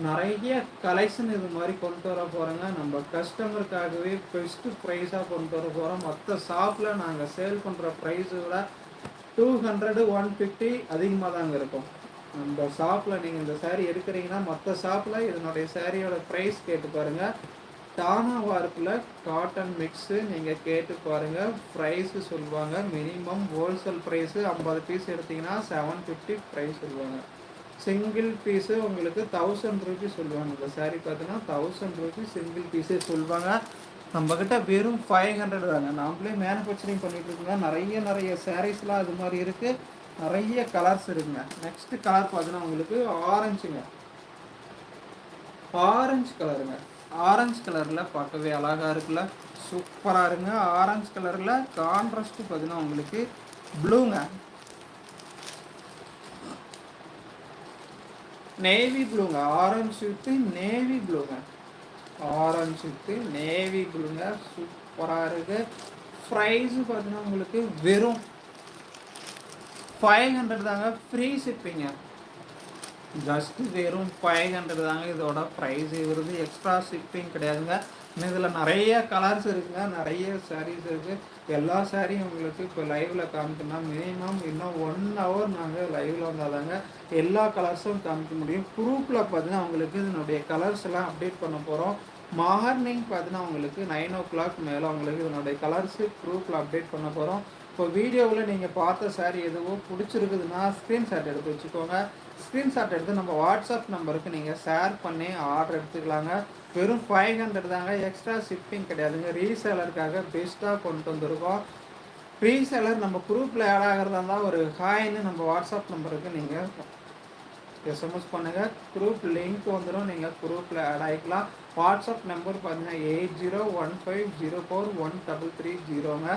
நிறைய கலெக்ஷன் இது மாதிரி கொண்டு வர போகிறோங்க. நம்ம கஸ்டமருக்காகவே பெஸ்ட்டு ப்ரைஸாக கொண்டு வர போகிறோம். மற்ற ஷாப்பில் நாங்கள் சேல் பண்ணுற ப்ரைஸை விட 200 150 அதிகமாக தாங்க இருக்கும். நம்ம ஷாப்பில் நீங்கள் இந்த சேரீ எடுக்கிறீங்கன்னா மற்ற ஷாப்பில் இதனுடைய சேரீயோட ப்ரைஸ் கேட்டு பாருங்கள். டானா வார்ப்பில் காட்டன் மிக்ஸு நீங்கள் கேட்டு பாருங்கள், ப்ரைஸு சொல்லுவாங்க. மினிமம் ஹோல்சேல் ப்ரைஸு 50 பீஸ் எடுத்திங்கன்னா 750 ப்ரைஸ் சொல்லுவாங்க. சிங்கிள் பீஸு உங்களுக்கு 1000 ரூபீஸ் சொல்லுவாங்க. இந்த சாரீ பார்த்தீங்கன்னா 1000 ரூபீஸ் சிங்கிள் பீஸே சொல்லுவாங்க. நம்மக்கிட்ட வெறும் 500 தாங்க. நாம்ளே மேனுஃபேக்சரிங் பண்ணிகிட்டு இருக்கோங்க. நிறைய சாரீஸ்லாம் அது மாதிரி இருக்குது. நிறைய கலர்ஸ் இருக்குங்க. நெக்ஸ்ட்டு கலர் பார்த்தீங்கன்னா உங்களுக்கு ஆரஞ்சுங்க. ஆரஞ்சு கலருங்க. ஆரஞ்சு கலரில் பார்க்கவே அழகாக இருக்குல்ல, சூப்பராக இருங்க. ஆரஞ்சு கலரில் கான்ட்ராஸ்ட்டு பார்த்தீங்கன்னா உங்களுக்கு ப்ளூங்க, நேவி ப்ளூங்க. ஆரஞ்சு வித்து நேவி ப்ளூங்க. ஆரஞ்சு வித்து நேவி ப்ளூங்க, சூப்பராக இருக்குது. ப்ரைஸு பார்த்தீங்கன்னா உங்களுக்கு வெறும் 500 தாங்க. ஃப்ரீ ஷிப்பிங்க. ஜஸ்ட்டு வெறும் 500 தாங்க இதோட ப்ரைஸ் வருது. எக்ஸ்ட்ரா ஷிப்பிங் கிடையாதுங்க. இன்னும் இதில் நிறைய கலர்ஸ் இருக்குங்க, நிறைய சாரீஸ் இருக்குது. எல்லா சாரியும் உங்களுக்கு இப்போ லைவில் காமிக்கணும்னா மினிமம் இன்னும் 1 ஹவர் நாங்கள் லைவில் வந்தால் தாங்க எல்லா கலர்ஸும் காமிக்க முடியும். ப்ரூஃபில் பார்த்தீங்கன்னா உங்களுக்கு இதனுடைய கலர்ஸ் எல்லாம் அப்டேட் பண்ண போகிறோம். மார்னிங் பார்த்தீங்கன்னா உங்களுக்கு 9 o'clock மேலே உங்களுக்கு இதனுடைய கலர்ஸு ப்ரூஃபில் அப்டேட் பண்ண போகிறோம். இப்போ வீடியோவில் நீங்கள் பார்த்த சாரீ எதுவோ பிடிச்சிருக்குதுன்னா ஸ்க்ரீன்ஷாட் எடுத்து வச்சுக்கோங்க. ஸ்க்ரீன்ஷாட் எடுத்து நம்ம வாட்ஸ்அப் நம்பருக்கு நீங்கள் ஷேர் பண்ணி ஆர்டர் எடுத்துக்கலாங்க. வெறும் 500 தாங்க. எக்ஸ்ட்ரா ஷிப்பிங் கிடையாதுங்க. ரீசேலருக்காக பெஸ்ட்டாக கொண்டு வந்திருக்கோம். ரீசேலர் நம்ம குரூப்பில் ஆட் ஆகிறதா இருந்தால் ஒரு ஹாய்னு நம்ம வாட்ஸ்அப் நம்பருக்கு நீங்கள் எஸ்எம்எஸ் பண்ணுங்கள். குரூப் லிங்க் வந்துடும், நீங்கள் குரூப்பில் ஆட் ஆகிக்கலாம். வாட்ஸ்அப் நம்பர் பார்த்தீங்கன்னா 8015041330ங்க.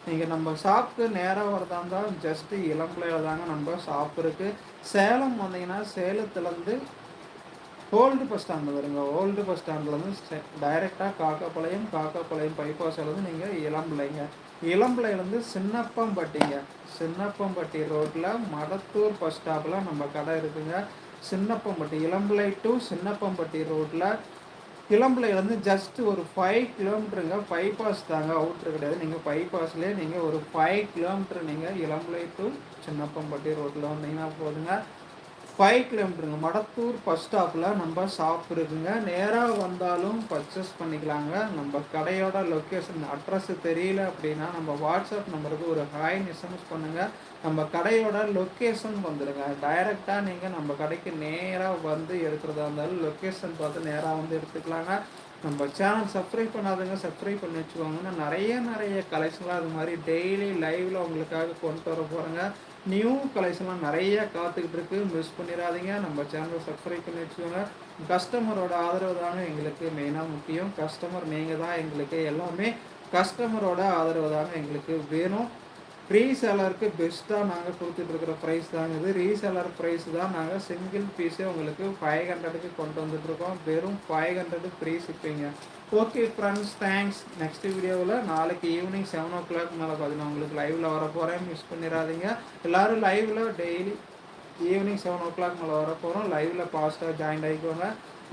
நீங்கள் நம்ம ஷாப்புக்கு நேராக வரதா இருந்தால் ஜஸ்ட்டு இளம்பிள்ளையில் தாங்க நம்ம ஷாப் இருக்குது. சேலம் வந்தீங்கன்னா சேலத்துலேருந்து ஓல்டு பஸ் ஸ்டாண்டு வருங்க. ஓல்டு பஸ் ஸ்டாண்ட்லேருந்து டைரெக்டாக காக்காப்பாளையம் பைபாஸ்லேருந்து நீங்கள் இளம்பிள்ளைங்க. இளம்பிள்ளையிலேருந்து சின்னப்பம்பட்டிங்க. சின்னப்பம்பட்டி ரோட்டில் மடத்தூர் பஸ் ஸ்டாப்பில் நம்ம கடை இருக்குங்க. சின்னப்பம்பட்டி இளம்பிள்ளை டு சின்னப்பம்பட்டி ரோட்டில். இளம்பிள்ளையிலேருந்து ஜஸ்ட் ஒரு 5 கிலோமீட்டருங்க. பைபாஸ் தாங்க, அவுட்ரு கிடையாது. நீங்கள் பைபாஸ்லேயே நீங்கள் ஒரு 5 கிலோமீட்டர் நீங்கள் இளம்பிள்ளை டு சின்னப்பம்பட்டி ரோட்டில் வந்தீங்கன்னா போதுங்க. 5 கிலோமீட்டருங்க. மடத்தூர் பஸ் ஸ்டாப்பில் நம்ம ஷாப் இருக்குங்க. நேராக வந்தாலும் பர்ச்சேஸ் பண்ணிக்கலாங்க. நம்ம கடையோட லொக்கேஷன் அட்ரஸ் தெரியல அப்படின்னா நம்ம வாட்ஸ்அப் நம்பருக்கு ஒரு ஹாய்னு எஸ்எம்எஸ் பண்ணுங்கள். நம்ம கடையோட லொக்கேஷன் வந்துடுங்க. டைரெக்டாக நீங்கள் நம்ம கடைக்கு நேராக வந்து எடுக்கிறதா இருந்தாலும் லொக்கேஷன் பார்த்து நேராக வந்து எடுத்துக்கலாங்க. நம்ம சேனல் சப்ஸ்கிரைப் பண்ணாதுங்க, சப்ஸ்கிரைப் பண்ணி வச்சுக்கோங்கன்னா நிறைய கலெக்ஷன்லாம் அது மாதிரி டெய்லி லைவில் உங்களுக்காக கொண்டு வர போகிறேங்க. நியூ கலெக்ஷன்லாம் நிறைய காத்துக்கிட்டு இருக்குது, மிஸ் பண்ணிடாதீங்க. நம்ம சேனலை சப்ஸ்கிரைப் பண்ணி வச்சுக்கோங்க. கஸ்டமரோட ஆதரவு தாங்க எங்களுக்கு மெயினாக முக்கியம். கஸ்டமர் நீங்கள் தான் எங்களுக்கு எல்லாமே. கஸ்டமரோட ஆதரவு தாங்க எங்களுக்கு வேணும். ரீசேலருக்கு பெஸ்ட்டாக நாங்கள் கொடுத்துட்ருக்குற ப்ரைஸ் தாங்க இது. ரீசேலர் ப்ரைஸ் தான். நாங்கள் சிங்கிள் பீஸே உங்களுக்கு 500க்கு கொண்டு வந்துட்ருக்கோம். வெறும் 500 ஃப்ரீ ஷிப்பிங்க. Okay friends, thanks. நெக்ஸ்ட் வீடியோவில் நாளைக்கு ஈவினிங் 7 o'clock மேலே பார்த்தீங்கன்னா உங்களுக்கு லைவில் வர போகிறேன், மிஸ் பண்ணிடாதீங்க. எல்லோரும் லைவில் டெய்லி ஈவினிங் 7 o'clock மேலே வர போகிறோம். லைவில் ஃபாஸ்ட்டாக ஜாயின் ஆகிக்கோங்க.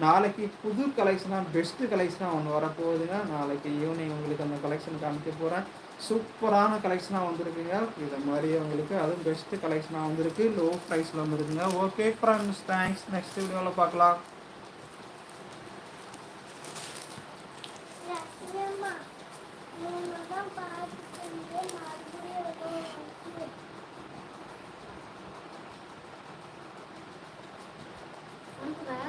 நாளைக்கு புது கலெக்ஷனாக பெஸ்ட்டு கலெக்ஷனாக ஒன்று வரப்போகுதுங்க. நாளைக்கு ஈவினிங் உங்களுக்கு அந்த கலெக்ஷன் காமிக்க போகிறேன். சூப்பரான கலெக்ஷனாக வந்துருக்குங்க. இதை மாதிரி உங்களுக்கு அதுவும் பெஸ்ட்டு கலெக்ஷனாக வந்துருக்கு. லோ ப்ரைஸில் வந்துருக்குங்க. Okay friends, thanks. நெக்ஸ்ட் வீடியோவில் பார்க்கலாம். I'm